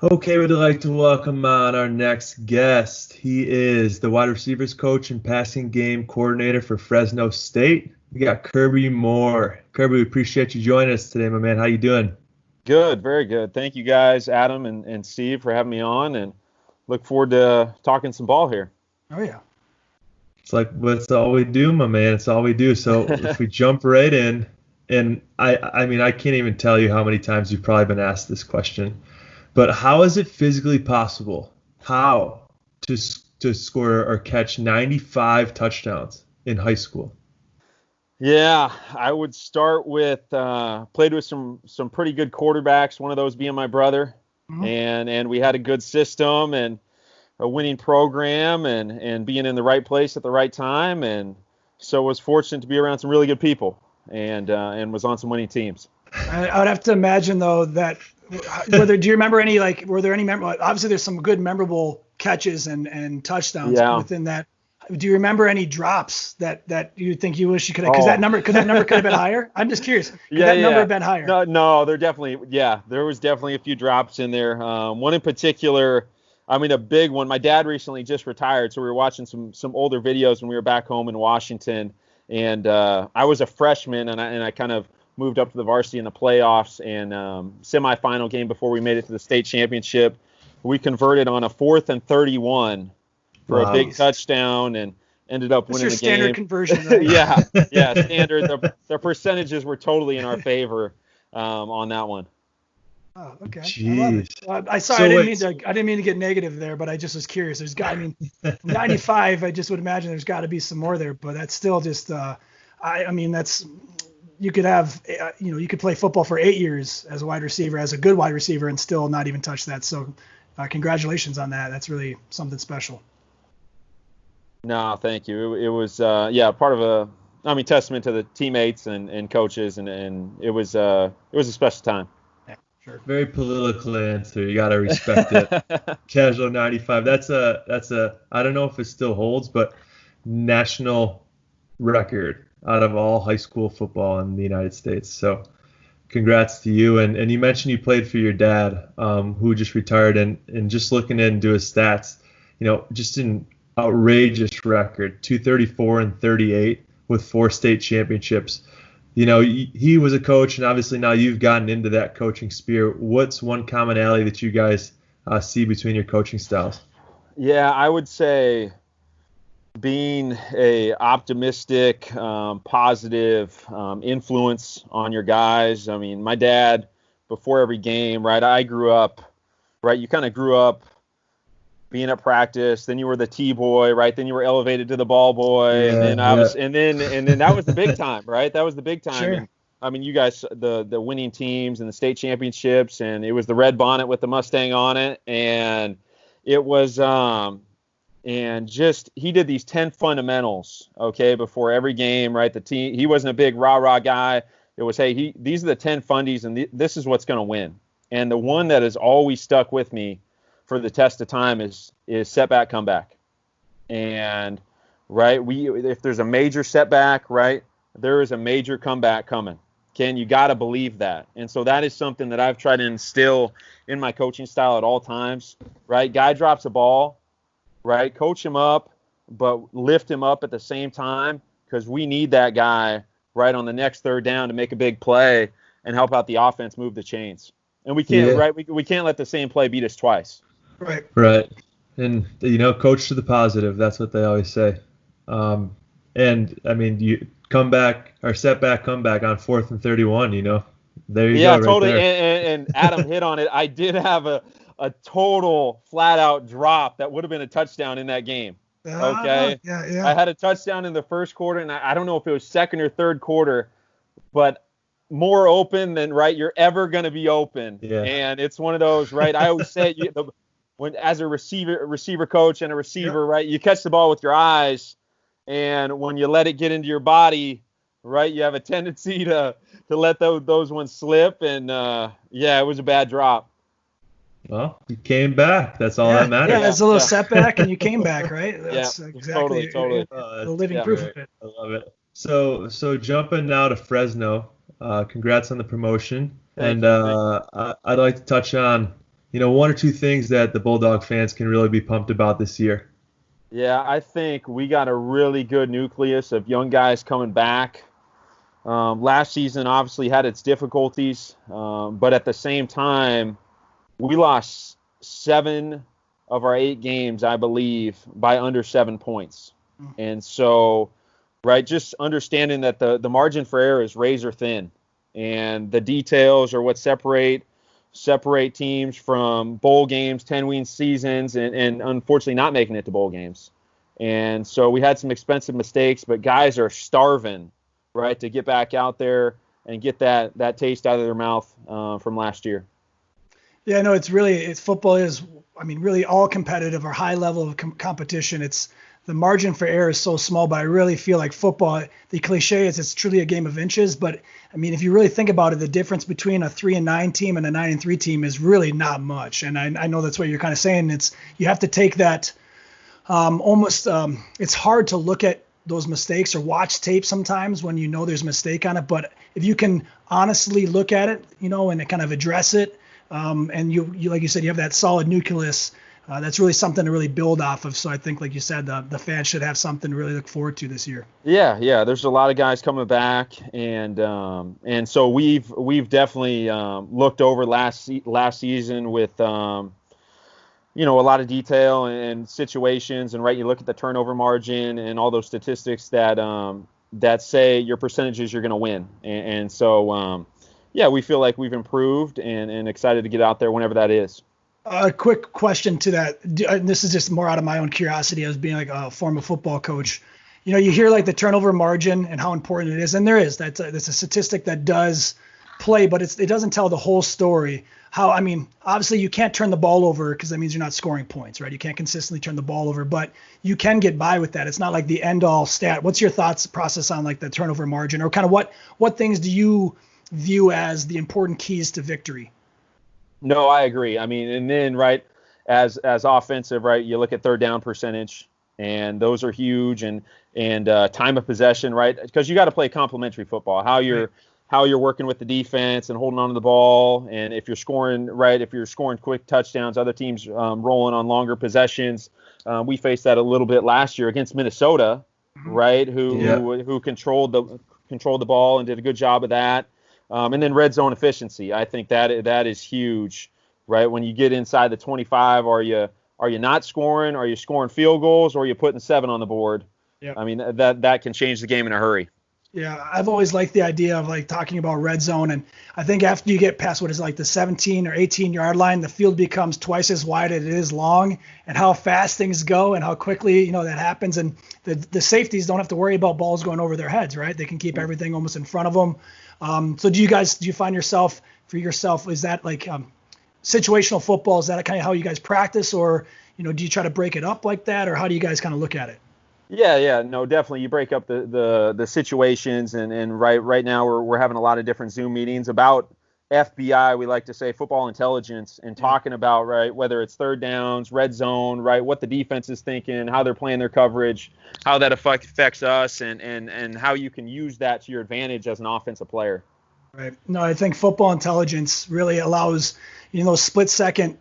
Okay, we'd like to welcome on our next guest. He is the wide receivers coach and passing game coordinator for Fresno State. We got Kirby Moore. Kirby, we appreciate you joining us today, my man. How you doing? Good, very good. Thank you guys, Adam and Steve, for having me on, and look forward to talking some ball here. Oh, yeah. It's like that's all we do, my man. It's all we do. So if we jump right in, and I mean, I can't even tell you how many times you've probably been asked this question, but how is it physically possible? How to score or catch 95 touchdowns in high school? Yeah, I would start with played with some pretty good quarterbacks. One of those being my brother, and we had a good system and a winning program and being in the right place at the right time, and so was fortunate to be around some really good people and was on some winning teams. I would have to imagine though that do you remember any were there any obviously there's some good memorable catches and touchdowns within that. Do you remember any drops that you think you wish you could have? Because that number could have been higher. I'm just curious. Could that number have been higher? No, there was definitely a few drops in there. One in particular, I mean, a big one. My dad recently just retired, so we were watching some older videos when we were back home in Washington, and I was a freshman, and I kind of moved up to the varsity in the playoffs and semifinal game before we made it to the state championship. We converted on a 4th and 31 for a big touchdown and ended up winning the game. Standard conversion, right? yeah, standard. The percentages were totally in our favor on that one. Oh, okay. Jeez. I didn't mean to get negative there, but I just was curious. 95. I just would imagine there's got to be some more there, but that's still just. That's you could have. You could play football for 8 years as a wide receiver, as a good wide receiver, and still not even touch that. So, congratulations on that. That's really something special. No, thank you. It was part of testament to the teammates and coaches, and it was a special time. Sure. Very political answer. You got to respect it. Casual 95. That's a I don't know if it still holds, but national record out of all high school football in the United States. So congrats to you. And you mentioned you played for your dad, who just retired, and just looking into his stats, just an outrageous record, 234 and 38 with 4 state championships. He was a coach, and obviously now you've gotten into that coaching sphere. What's one commonality that you guys see between your coaching styles? Yeah, I would say being a optimistic, positive influence on your guys. I mean, my dad, before every game, right, I grew up, right, you kind of grew up being at practice, then you were the T-boy, right? Then you were elevated to the ball boy, and then that was the big time, right? That was the big time. Sure. And, I mean, you guys, the winning teams and the state championships, and it was the red bonnet with the Mustang on it, and it was and just he did these 10 fundamentals, okay, before every game, right? The team, he wasn't a big rah-rah guy. It was, hey, these are the 10 fundies, and this is what's going to win. And the one that has always stuck with me for the test of time is setback, comeback. And right, if there's a major setback, right, there is a major comeback coming. You got to believe that. And so that is something that I've tried to instill in my coaching style at all times, right? Guy drops a ball, right? Coach him up, but lift him up at the same time, because we need that guy right on the next third down to make a big play and help out the offense move the chains. And we can't, right? We can't let the same play beat us twice. Right. And, coach to the positive. That's what they always say. And, I mean, you setback, comeback on 4th and 31, There you go. Yeah, totally. Right there. And Adam hit on it. I did have a total flat-out drop that would have been a touchdown in that game. Okay? Yeah. I had a touchdown in the first quarter, and I don't know if it was second or third quarter, but more open than, right, you're ever going to be open. Yeah. And it's one of those, right, I always say when as a receiver coach and a receiver, right, you catch the ball with your eyes, and when you let it get into your body, right, you have a tendency to let those ones slip, and it was a bad drop. Well, you came back. That's all that matters. Yeah, it's a little setback, and you came back, right? That's exactly totally. The living proof of it. I love it. So jumping now to Fresno, congrats on the promotion. Thank you. I'd like to touch on one or two things that the Bulldog fans can really be pumped about this year? Yeah, I think we got a really good nucleus of young guys coming back. Last season obviously had its difficulties, but at the same time, we lost 7 of our 8 games, I believe, by under 7 points. And so, right, just understanding that the margin for error is razor thin, and the details are what separate teams from bowl games, 10-win seasons, and unfortunately not making it to bowl games. And so we had some expensive mistakes, but guys are starving, right, to get back out there and get that taste out of their mouth from last year. Yeah, no, football is, really all competitive or high level of competition. It's the margin for error is so small, but I really feel like football, the cliche is it's truly a game of inches. But if you really think about it, the difference between a 3-9 team and a 9-3 team is really not much. And I know that's what you're kind of saying. You have to take that it's hard to look at those mistakes or watch tape sometimes when there's a mistake on it. But if you can honestly look at it, and kind of address it, and you like you said, you have that solid nucleus. That's really something to really build off of. So I think, like you said, the fans should have something to really look forward to this year. Yeah. There's a lot of guys coming back, and so we've definitely looked over last season with a lot of detail and situations, and right, you look at the turnover margin and all those statistics that say your percentages you're going to win, and so we feel like we've improved and excited to get out there whenever that is. A quick question to that. This is just more out of my own curiosity as being like a former football coach. You hear like the turnover margin and how important it is, and there is that's a statistic that does play, but it doesn't tell the whole story. Obviously you can't turn the ball over because that means you're not scoring points, right? You can't consistently turn the ball over, but you can get by with that. It's not like the end all stat. What's your thoughts process on like the turnover margin, or kind of what things do you view as the important keys to victory? No, I agree. And then, right, as offensive, right, you look at third down percentage, and those are huge, and time of possession, right, because you got to play complementary football. How you're working with the defense and holding on to the ball, and if you're scoring quick touchdowns, other teams rolling on longer possessions. We faced that a little bit last year against Minnesota, right, who controlled the ball and did a good job of that. And then red zone efficiency. I think that is huge, right? When you get inside the 25, are you not scoring? Are you scoring field goals, or are you putting 7 on the board? Yeah. That can change the game in a hurry. Yeah, I've always liked the idea of like talking about red zone, and I think after you get past what is like the 17 or 18 yard line, the field becomes twice as wide as it is long, and how fast things go and how quickly that happens, and the safeties don't have to worry about balls going over their heads, right? They can keep everything almost in front of them. So do you find yourself, is that like situational football? Is that kind of how you guys practice, or do you try to break it up like that, or how do you guys kind of look at it? Yeah, no, definitely. You break up the situations, and right now we're having a lot of different Zoom meetings about FBI. We like to say football intelligence, and talking about, right, whether it's third downs, red zone, right, what the defense is thinking, how they're playing their coverage, how that affects us, and how you can use that to your advantage as an offensive player. Right. No, I think football intelligence really allows split second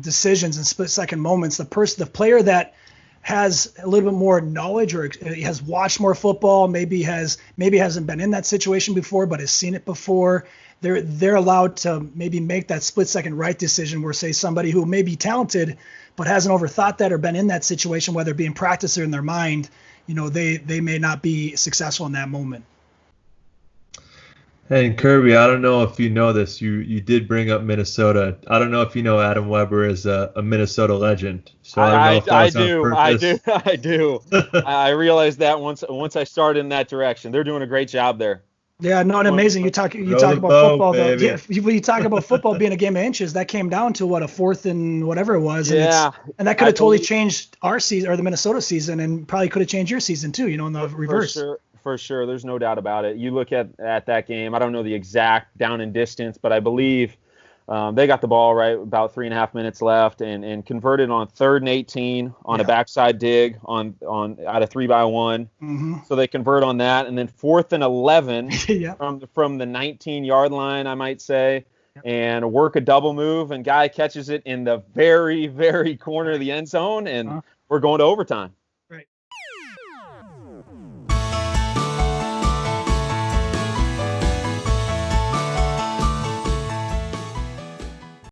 decisions and split second moments. The player that has a little bit more knowledge, or has watched more football, maybe hasn't been in that situation before, but has seen it before. They're allowed to maybe make that split second right decision, where say somebody who may be talented but hasn't overthought that or been in that situation, whether it be in practice or in their mind, they may not be successful in that moment. And Kirby, I don't know if you know this. You did bring up Minnesota. I don't know if you know Adam Weber is a Minnesota legend. So I don't know if that was on purpose. I do. I realized that once I started in that direction. They're doing a great job there. Yeah, no, amazing. You talk about football, though. Yeah, when you talk about football being a game of inches, that came down to a 4th and whatever it was. And and that could have totally changed our season, or the Minnesota season, and probably could have changed your season too. In the reverse. For sure, there's no doubt about it. You look at that game. I don't know the exact down and distance, but I believe they got the ball right about 3.5 minutes left, and converted on 3rd and 18 on a backside dig on out of 3x1. Mm-hmm. So they convert on that, and then 4th and 11 from the 19-yard line, I might say. and work a double move, and guy catches it in the very, very corner of the end zone, and we're going to overtime.